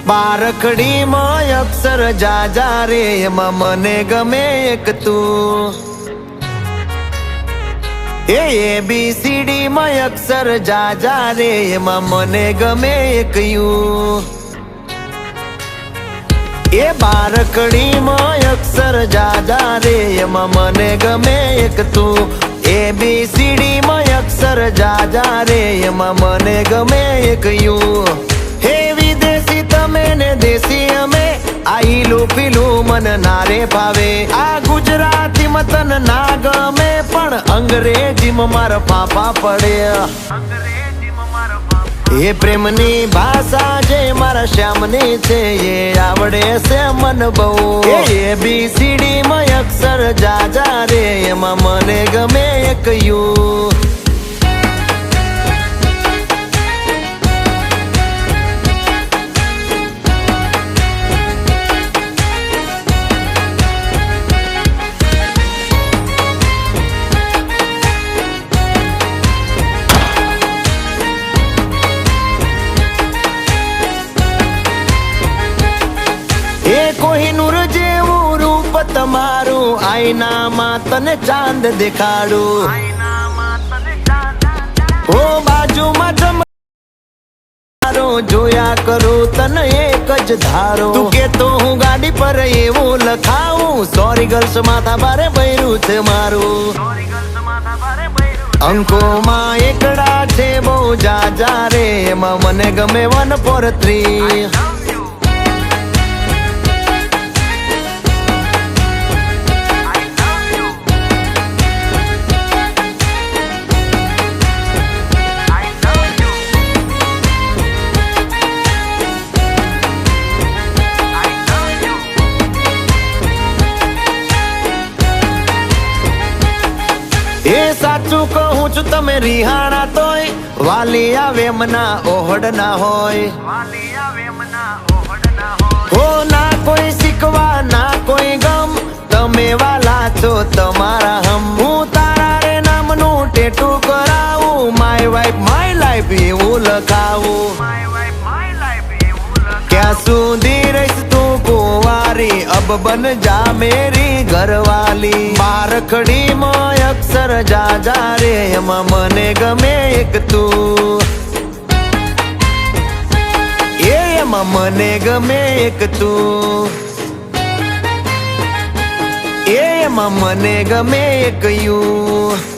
બારખડીમાં અક્ષર જાજા રે એમાં મને ગમે એક તું ABCD માં અક્ષર જાજા રે એમાં મને ગમે એક યુ બારખડીમાં અક્ષર જાજા રે એમાં મને ગમે એક તું ABCD માં અક્ષર જાજા રે એમાં મને ગમે એક યુ હે વિદેશી તમે ને દેશી અમે આઈલું પીલું મન નારે ભાવે આ ગુજરાતી મતન ના ગમે પણ અંગ્રેજીમાં મારા પાપા પડે એ પ્રેમની ભાષા જે મારા શ્યામની છે એ આવડે છે મન બહુ ABCD માં અક્ષર જાજા રે એમાં મને ગમે એક યુ કોહિનૂર જેવું રૂપ તમારું આઈનામાં તને ચાંદ દેખાડું ઓ બાજુમાં જમારો જોયા કરું તને એક જ ધારો તું કે તો હું ગાડી પર એવું લખાવું સોરી ગર્લ્સ માથા બારે બૈરું છે મારું અંકોમાં એકડા છે બહુ જાજા રે એમાં મને ગમે 143 સાચું કહું છું તમે રિહાણા તોય વાલી આવે મના ઓહડ ના હોય હો ના કોઈ શીખવા ના કોઈ ગમ તમે વાલા છો તમારા હમ હું તારા રે નામનું ટેટુ કરાવું માય વાઇફ માય લાઈફ એવું લખાવું ક્યાં સુધી રહીશ તું કુંવારી અબ બન જા મેરી ઘરવાલી બારખડીમાં અક્ષર જાજા રે એમાં મને ગમે એક તું એમાં મને ગમે એક તું એમાં મને ગમે એક યુ